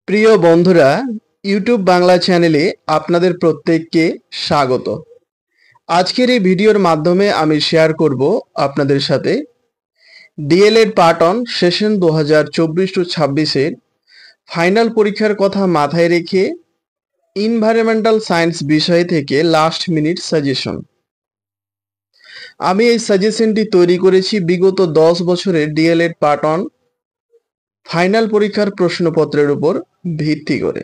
প্রিয় বন্ধুরা, ইউটিউব বাংলা চ্যানেলে আপনাদের প্রত্যেককে স্বাগত। আজকের এই ভিডিওর মাধ্যমে আমি শেয়ার করব আপনাদের সাথে DElEd part one session 2024-26 final পরীক্ষার কথা মাথায় রেখে এনভায়রনমেন্টাল সায়েন্স বিষয় থেকে লাস্ট মিনিট সাজেশন। আমি এই সাজেশনটি তৈরি করেছি বিগত 10 বছরের ডিএলএড পার্ট অন ফাইনাল পরীক্ষার প্রশ্নপত্রের উপর ভিত্তি করে।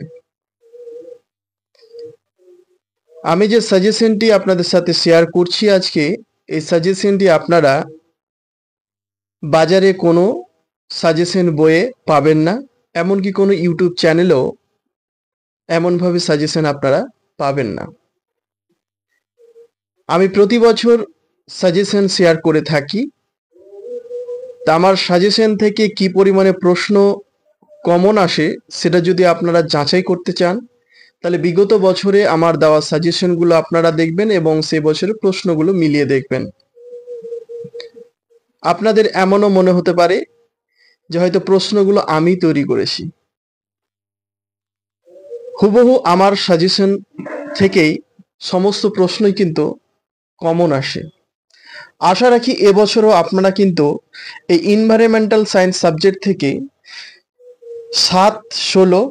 আমি যে সাজেশনটি আপনাদের সাথে শেয়ার করছি আজকে, এই সাজেশনটি আপনারা বাজারে কোনো সাজেশন বইয়ে পাবেন না, এমনকি কোনো ইউটিউব চ্যানেলেও এমনভাবে সাজেশন আপনারা পাবেন না। আমি প্রতি বছর সাজেশন শেয়ার করে থাকি, তা আমার সাজেশন থেকে কি পরিমাণে প্রশ্ন কমন আসে সেটা যদি আপনারা যাচাই করতে চান, তাহলে বিগত বছরে আমার দেওয়া সাজেশনগুলো আপনারা দেখবেন এবং সে বছরের প্রশ্নগুলো মিলিয়ে দেখবেন। আপনাদের এমনও মনে হতে পারে যে হয়তো প্রশ্নগুলো আমি তৈরি করেছি। হুবহু আমার সাজেশন থেকেই সমস্ত প্রশ্নই কিন্তু কমন আসে। আশা রাখি এবছরও আপনারা কিন্তু এই এনভায়রনমেন্টাল সায়েন্স সাবজেক্ট থেকে 7, 16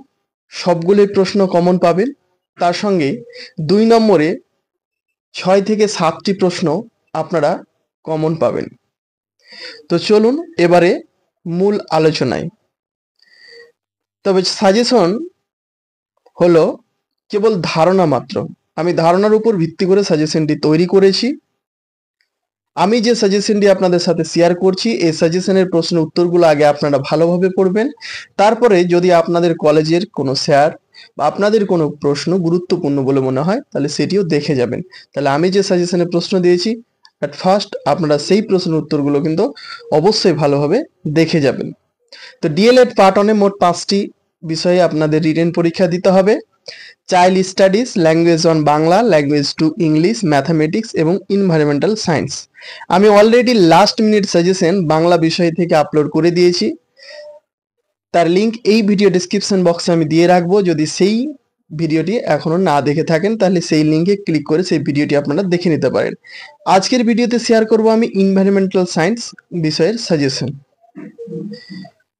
সবগুলোই প্রশ্ন কমন পাবেন। তার সঙ্গে 2 নম্বরে 6 থেকে 7টি প্রশ্ন আপনারা কমন পাবেন। তো চলুন এবারে মূল আলোচনায়। তবে সাজেশন হলো কেবল ধারণা মাত্র। আমি ধারণার উপর ভিত্তি করে সাজেশনটি তৈরি করেছি। আমি যে সাজেশনটি আপনাদের সাথে শেয়ার করছি, এই সাজেশনের প্রশ্নের উত্তরগুলো আগে আপনারা ভালোভাবে পড়বেন। তারপরে যদি আপনাদের কলেজের কোনো স্যার বা আপনাদের কোনো প্রশ্ন গুরুত্বপূর্ণ বলে মনে হয়, তাহলে সেটিও দেখে যাবেন। তাহলে আমি যে সাজেশনে প্রশ্ন দিয়েছি, অ্যাট ফার্স্ট আপনারা সেই প্রশ্নের উত্তরগুলো কিন্তু অবশ্যই ভালোভাবে দেখে যাবেন। তো ডিএলএড পার্ট অনে মোট 5টি বিষয়ে আপনাদের রিটেন পরীক্ষা দিতে হবে। Child studies, language on Bangla, language to English, mathematics এবং এনভায়রনমেন্টাল সায়েন্স। আমি already last minute suggestion Bangla বিষয় থেকে আপলোড করে দিয়েছি, তার লিঙ্ক এই ভিডিও ডেসক্রিপশন বক্সে আমি দিয়ে রাখবো। যদি সেই ভিডিওটি এখনো না দেখে থাকেন, তাহলে সেই লিঙ্কে ক্লিক করে সেই ভিডিওটি আপনারা দেখে নিতে পারেন। আজকের ভিডিওতে শেয়ার করব আমি এনভায়রনমেন্টাল সায়েন্স বিষয়ের সাজেশন।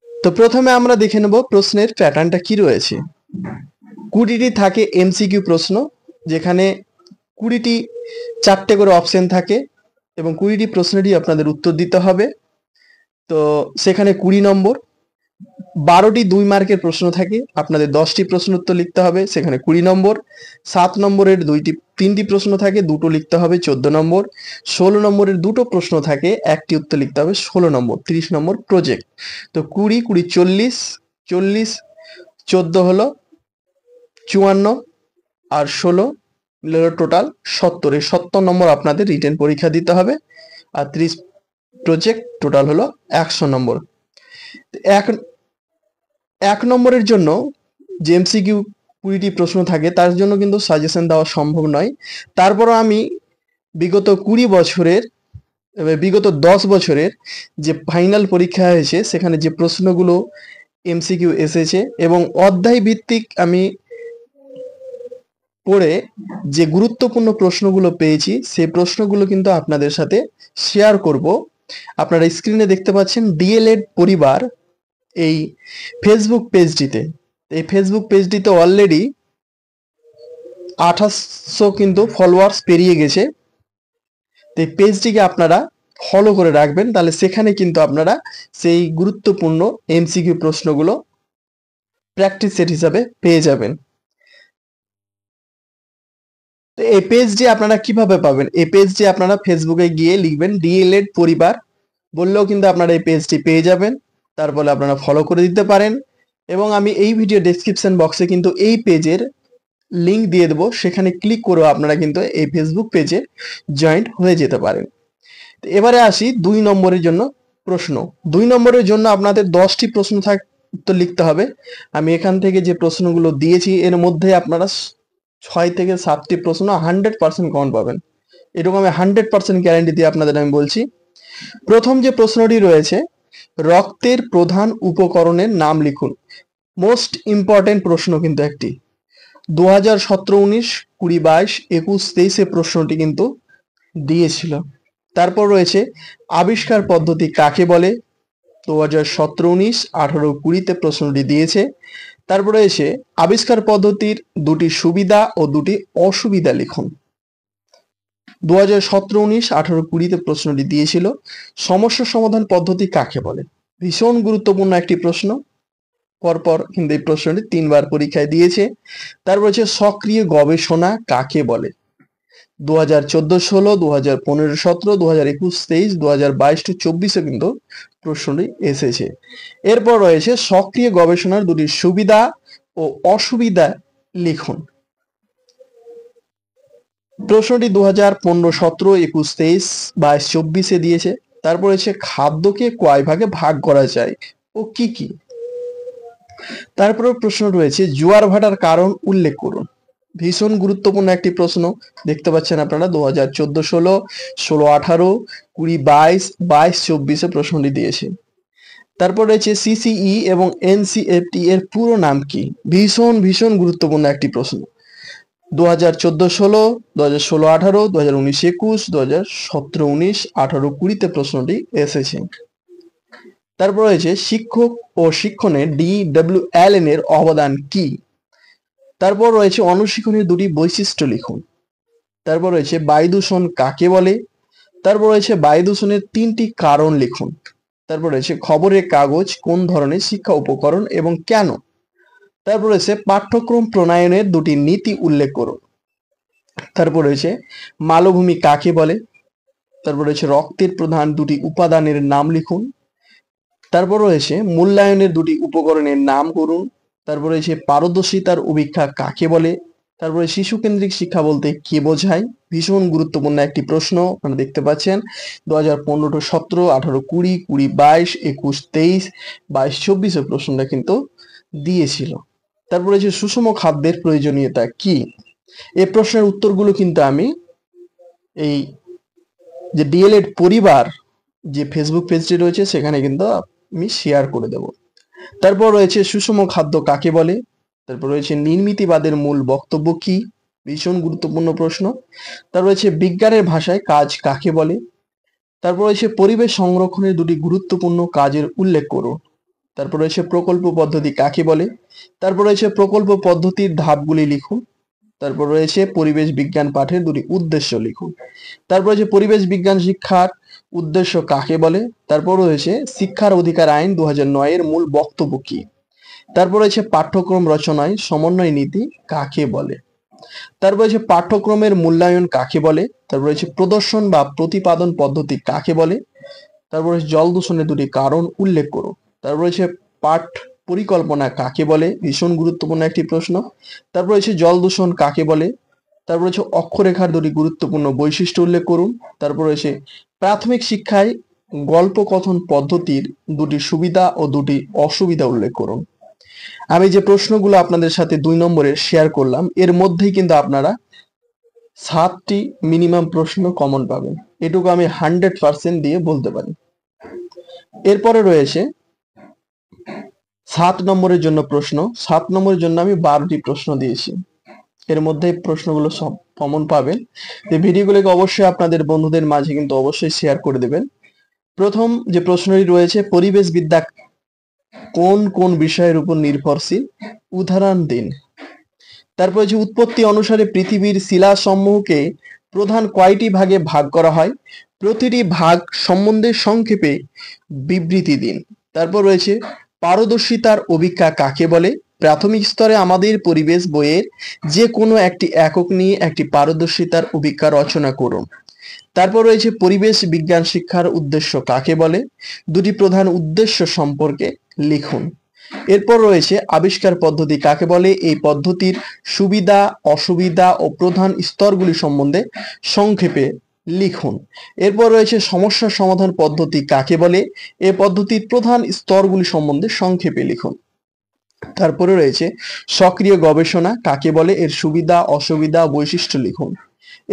তো প্রথমে আমরা দেখে নেব প্রশ্নের প্যাটার্নটা কি রয়েছে। 20টি থাকে এমসিকিউ প্রশ্ন, যেখানে 20টি 4টে করে অপশন থাকে এবং 20টি প্রশ্নেরই আপনাদের উত্তর দিতে হবে। তো সেখানে 20 নম্বর, 12টি 2 মার্কের প্রশ্ন থাকে, আপনাদের 10টি প্রশ্ন উত্তর লিখতে হবে, সেখানে 20 নম্বর। 7 নম্বরের 3টি প্রশ্ন থাকে, 2টো লিখতে হবে, 14 নম্বর। 16 নম্বরের 2টো প্রশ্ন থাকে, 1টি উত্তর লিখতে হবে, 16 নম্বর। 30 নম্বর প্রজেক্ট। তো 20, 20, 40, 40, 14 হলো 54 আর 16 টোটাল 70। এই 70 নম্বর আপনাদের রিটেন পরীক্ষা দিতে হবে। আর 30 প্রজেক্ট, টোটাল হলো 100 নম্বর। এক নম্বরের জন্য যে এমসিকিউ 20টি প্রশ্ন থাকে, তার জন্য কিন্তু সাজেশন দেওয়া সম্ভব নয়। তারপরও আমি বিগত 10 বছরের যে ফাইনাল পরীক্ষা হয়েছে, সেখানে যে প্রশ্নগুলো এমসিকিউ এসেছে এবং অধ্যায় ভিত্তিক আমি পড়ে যে গুরুত্বপূর্ণ প্রশ্নগুলো পেয়েছি, সেই প্রশ্নগুলো কিন্তু আপনাদের সাথে শেয়ার করব। আপনারা স্ক্রিনে দেখতে পাচ্ছেন ডিএলএড পরিবার এই ফেসবুক পেজটিতে। এই ফেসবুক পেজটিতে অলরেডি 2800 কিন্তু ফলোয়ার্স পেরিয়ে গেছে। তো এই পেজটিকে আপনারা ফলো করে রাখবেন, তাহলে সেখানে কিন্তু আপনারা সেই গুরুত্বপূর্ণ এমসিকিউ প্রশ্নগুলো প্র্যাকটিস সেট হিসাবে পেয়ে যাবেন। তো এই পেজটি আপনারা কিভাবে পাবেন? এই পেজটি আপনারা ফেসবুকে গিয়ে লিখবেন ডিএলএড পরিবার, বললেও কিন্তু আপনারা এই পেজটি পেয়ে যাবেন। তারপরে আপনারা ফলো করে দিতে পারেন এবং আমি এই ভিডিও ডেসক্রিপশন বক্সে কিন্তু এই পেজের লিঙ্ক দিয়ে দেবো, সেখানে ক্লিক করেও আপনারা কিন্তু এই ফেসবুক পেজে জয়েন্ট হয়ে যেতে পারেন। তো এবারে আসি 2 নম্বরের জন্য প্রশ্ন। 2 নম্বরের জন্য আপনাদের 10টি প্রশ্ন উত্তর লিখতে হবে। আমি এখান থেকে যে প্রশ্নগুলো দিয়েছি, এর মধ্যে আপনারা 6 থেকে 7টি প্রশ্ন 100% কমন পাবেন, এরকম আমি 100% গ্যারান্টি দিয়ে আপনাদের আমি বলছি। প্রথম যে প্রশ্নটি রয়েছে, রক্তের প্রধান উপকরণের নাম লিখুন। মোস্ট ইম্পর্টেন্ট প্রশ্ন কিন্তু একটি 2017-19, 20-22, 21-23 প্রশ্নটি কিন্তু দিয়েছিল। তারপর রয়েছে আবিষ্কার পদ্ধতি কাকে বলে, 2017-19, 18-20 প্রশ্নটি দিয়েছে। তারপর রয়েছে আবিষ্কার পদ্ধতির দুটি সুবিধা ও দুটি অসুবিধা লিখুন, 2017-19, 18-20 প্রশ্নটি দিয়েছিল। সমস্যা সমাধান পদ্ধতি কাকে বলে, ভীষণ গুরুত্বপূর্ণ একটি প্রশ্ন, পরপর কিন্তু এই প্রশ্নটি 3বার পরীক্ষায় দিয়েছে। তারপর হচ্ছে সক্রিয় গবেষণা কাকে বলে, 2014-16, 2015-17, 2021-23, 2022-24 কিন্তু প্রশ্নটি এসেছে। এরপর রয়েছে সক্রিয় গবেষণার দুটি সুবিধা ও অসুবিধা লিখুন। প্রশ্নটি 2015-17, 21-23, 22-24 দিয়েছে। তারপর হচ্ছে খাদ্যকে কয় ভাগে ভাগ করা যায় ও কি কি। তারপরে প্রশ্ন রয়েছে জোয়ার ভাটার কারণ উল্লেখ করুন, ভীষণ গুরুত্বপূর্ণ একটি প্রশ্ন। দেখতে পাচ্ছেন আপনারা 2014-16, 16-18, 20-22, 22-24 প্রশ্নটি দিয়েছে। তারপর রয়েছে সিসিই এবং এনসিএফটি এর পুরো নাম কি, ভীষণ ভীষণ গুরুত্বপূর্ণ একটি প্রশ্ন। 2014-16, 2016-18, 2019-21, 2017-19, 18-20 প্রশ্নটি এসেছে। তারপর রয়েছে শিক্ষক ও শিক্ষণে DWLN এর অবদান কি। তারপর রয়েছে অনুশীলনের দুটি বৈশিষ্ট্য লিখুন। তারপর রয়েছে বায়ু দূষণ কাকে বলে। তারপর রয়েছে বায়ু দূষণের 3টি কারণ লিখুন। তারপর রয়েছে খবরের কাগজ কোন ধরনের শিক্ষা উপকরণ এবং কেন। তারপর রয়েছে পাঠ্যক্রম প্রণয়নের দুটি নীতি উল্লেখ করুন। তারপর রয়েছে মালভূমি কাকে বলে। তারপর রয়েছে রক্তের প্রধান দুটি উপাদানের নাম লিখুন। তারপর রয়েছে মূল্যায়নের দুটি উপকরণের নাম করুন। তারপর রয়েছে পারদর্শিতার অভিক্ষা কাকে বলে। তারপরে শিশু কেন্দ্রিক শিক্ষা বলতে কি বোঝায়, ভীষণ গুরুত্বপূর্ণ একটি প্রশ্ন আপনারা দেখতে পাচ্ছেন। 2015-17, 18-20, 20-22, 21-23, 22-24 প্রশ্নটা কিন্তু দিয়েছিল। তারপরে যে সুষম খাদ্যের প্রয়োজনীয়তা কি, এই প্রশ্নের উত্তরগুলো কিন্তু আমি এই যে ডিএলএড পরিবার যে ফেসবুক পেজটি রয়েছে সেখানে কিন্তু আমি শেয়ার করে দেব। তারপর রয়েছে সুষম খাদ্য কাকে বলে। তারপর রয়েছে নির্মিতিবাদের মূল বক্তব্য কি, ভীষণ গুরুত্বপূর্ণ প্রশ্ন। তারপর রয়েছে বিজ্ঞানের ভাষায় কাজ কাকে বলে। তারপর রয়েছে পরিবেশ সংরক্ষণের দুটি গুরুত্বপূর্ণ কাজের উল্লেখ করুন। তারপর রয়েছে প্রকল্প পদ্ধতি কাকে বলে। তারপর রয়েছে প্রকল্প পদ্ধতির ধাপগুলি লিখুন। তারপর রয়েছে পরিবেশ বিজ্ঞান পাঠের দুটি উদ্দেশ্য লিখুন। তারপর রয়েছে পরিবেশ বিজ্ঞান শিক্ষার উদ্দেশ্য কাকে বলে। তারপর রয়েছে শিক্ষার অধিকার আইন 2009 এর মূল বক্তব্য কি। তারপর রয়েছে পাঠ্যক্রম রচনায় সমন্বয় নীতি কাকে বলে। তারপর রয়েছে পাঠ্যক্রমের মূল্যায়ন কাকে বলে। তারপর রয়েছে প্রদর্শন বা প্রতিপাদন পদ্ধতি কাকে বলে। তারপর রয়েছে জল দূষণের দুটি কারণ উল্লেখ করুন। তারপর রয়েছে পাঠ পরিকল্পনা কাকে বলে, ভীষণ গুরুত্বপূর্ণ একটি প্রশ্ন। তারপর রয়েছে জল দূষণ কাকে বলে। তারপর রয়েছে অক্ষরেখার দুটি গুরুত্বপূর্ণ বৈশিষ্ট্য উল্লেখ করুন। তারপর রয়েছে প্রাথমিক শিক্ষায় গল্প কথন পদ্ধতির দুটি সুবিধা ও দুটি অসুবিধা উল্লেখ করুন। আমি যে প্রশ্নগুলো আপনাদের সাথে 2 নম্বরে শেয়ার করলাম এর মধ্যেই কিন্তু আপনারা 7টি মিনিমাম প্রশ্ন কমন পাবেন, এটুকু আমি 100% দিয়ে বলতে পারি। এরপরে রয়েছে 7 নম্বরের জন্য প্রশ্ন। 7 নম্বরের জন্য আমি 12টি প্রশ্ন দিয়েছি, এর মধ্যে প্রশ্নগুলো সব কমন পাবেন। এই ভিডিওগুলোকে অবশ্যই আপনাদের বন্ধুদের মাঝে কিন্তু অবশ্যই শেয়ার করে দেবেন। প্রথম যে প্রশ্নটি রয়েছে পরিবেশ বিদ্যা কোন কোন বিষয়ের উপর নির্ভরশীল, উদাহরণ দিন। তারপর যে উৎপত্তি অনুসারে পৃথিবীর শিলাসমূহকে প্রধান কয়টি ভাগে ভাগ করা হয়, প্রতিটি ভাগ সম্বন্ধে সংক্ষেপে বিবৃতি দিন। তারপর রয়েছে পারদর্শিতার অভিক্ষা কাকে বলে। প্রাথমিক স্তরে আমাদের পরিবেশ বইয়ের যে কোনো একটি একক নিয়ে একটি পারদর্শিতার অভিক্ষা রচনা করুন। তারপর রয়েছে পরিবেশ বিজ্ঞান শিক্ষার উদ্দেশ্য কাকে বলে, দুটি প্রধান উদ্দেশ্য সম্পর্কে লিখুন। এরপর রয়েছে আবিষ্কার পদ্ধতি কাকে বলে, এই পদ্ধতির সুবিধা অসুবিধা ও প্রধান স্তরগুলি সম্বন্ধে সংক্ষেপে লিখুন। এরপর রয়েছে সমস্যা সমাধান পদ্ধতি কাকে বলে, এই পদ্ধতির প্রধান স্তরগুলি সম্বন্ধে সংক্ষেপে লিখুন। তারপরে রয়েছে সক্রিয় গবেষণা কাকে বলে, এর সুবিধা অসুবিধা বৈশিষ্ট্য লিখুন।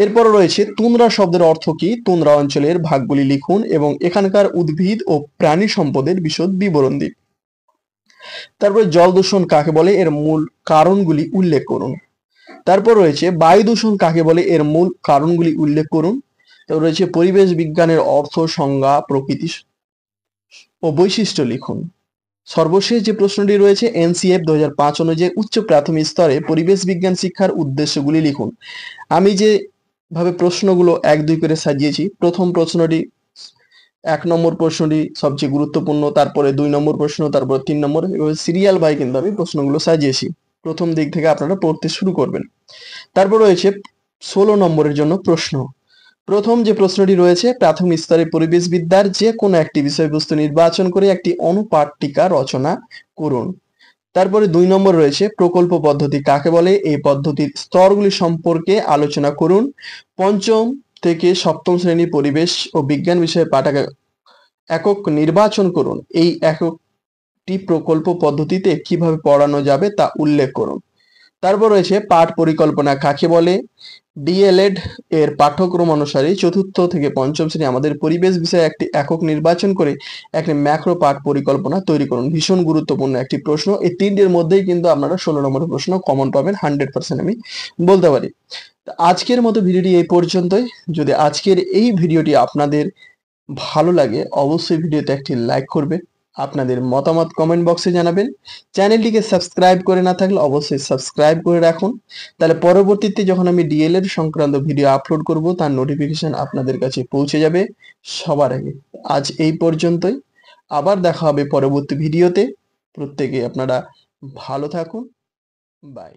এরপর রয়েছে তুন্দ্রা শব্দের অর্থ কি, তুন্দ্রা অঞ্চলের ভাগগুলি লিখুন এবং এখানকার উদ্ভিদ ও প্রাণী সম্পদের বিশদ বিবরণ দিন। তারপরে জল দূষণ কাকে বলে, এর মূল কারণগুলি উল্লেখ করুন। তারপর রয়েছে বায়ু দূষণ কাকে বলে, এর মূল কারণগুলি উল্লেখ করুন। তারপর রয়েছে পরিবেশ বিজ্ঞানের অর্থ, সংজ্ঞা, প্রকৃতি ও বৈশিষ্ট্য লিখুন। সর্বশেষ যে প্রশ্নটি রয়েছে এনসিএফ 2005 অনুযায়ী উচ্চ প্রাথমিক স্তরে পরিবেশ বিজ্ঞান শিক্ষার উদ্দেশ্যগুলি লিখুন। আমি যে ভাবে প্রশ্নগুলো 1-2 করে সাজিয়েছি, প্রথম প্রশ্নটি 1 নম্বর প্রশ্নটি সবচেয়ে গুরুত্বপূর্ণ, তারপরে 2 নম্বর প্রশ্ন, তারপর 3 নম্বর, এভাবে সিরিয়াল বাই কিন্তু আমি প্রশ্নগুলো সাজিয়েছি। প্রথম দিক থেকে আপনারা পড়তে শুরু করবেন। তারপর রয়েছে 16 নম্বরের জন্য প্রশ্ন। প্রথম যে প্রশ্নটি রয়েছে, প্রাথমিক স্তরে পরিবেশবিদ্যার যে কোনো একটি বিষয়বস্তু নির্বাচন করে একটি অনুপাঠিকা রচনা করুন। তারপরে 2 নম্বর রয়েছে প্রকল্প পদ্ধতি কাকে বলে, এই পদ্ধতির স্তরগুলি সম্পর্কে আলোচনা করুন। পঞ্চম থেকে সপ্তম শ্রেণী পরিবেশ ও বিজ্ঞান বিষয়ে পাঠাগার একক নির্বাচন করুন। এই এককটি প্রকল্প পদ্ধতিতে কিভাবে পড়ানো যাবে তা উল্লেখ করুন। তারপর রয়েছে পাঠ পরিকল্পনা কাকে বলে, ডিএলএড এর পাঠ্যক্রম অনুসারে চতুর্থ থেকে পঞ্চম শ্রেণী আমাদের পরিবেশ বিষয়ে একটি একক নির্বাচন করে একটি ম্যাক্রো পাঠ পরিকল্পনা তৈরি করুন। ভীষণ গুরুত্বপূর্ণ একটি প্রশ্ন। এই তিনটের মধ্যেই কিন্তু আপনারা 16 নম্বরের প্রশ্ন কমন পাবেন 100% আমি বলতে পারি। আজকের মতো ভিডিওটি এই পর্যন্তই। যদি আজকের এই ভিডিওটি আপনাদের ভালো লাগে অবশ্যই ভিডিওতে একটি লাইক করবেন, আপনাদের মতামত কমেন্ট বক্সে জানাবেন। চ্যানেলটিকে সাবস্ক্রাইব করে না থাকলে অবশ্যই সাবস্ক্রাইব করে রাখুন, তাহলে পরবর্তীতে যখন আমি ডিএলএড সংক্রান্ত ভিডিও আপলোড করব তার নোটিফিকেশন আপনাদের কাছে পৌঁছে যাবে সবার আগে। আজ এই পর্যন্তই, আবার দেখা হবে পরবর্তী ভিডিওতে। প্রত্যেকে আপনারা ভালো থাকুন, বাই।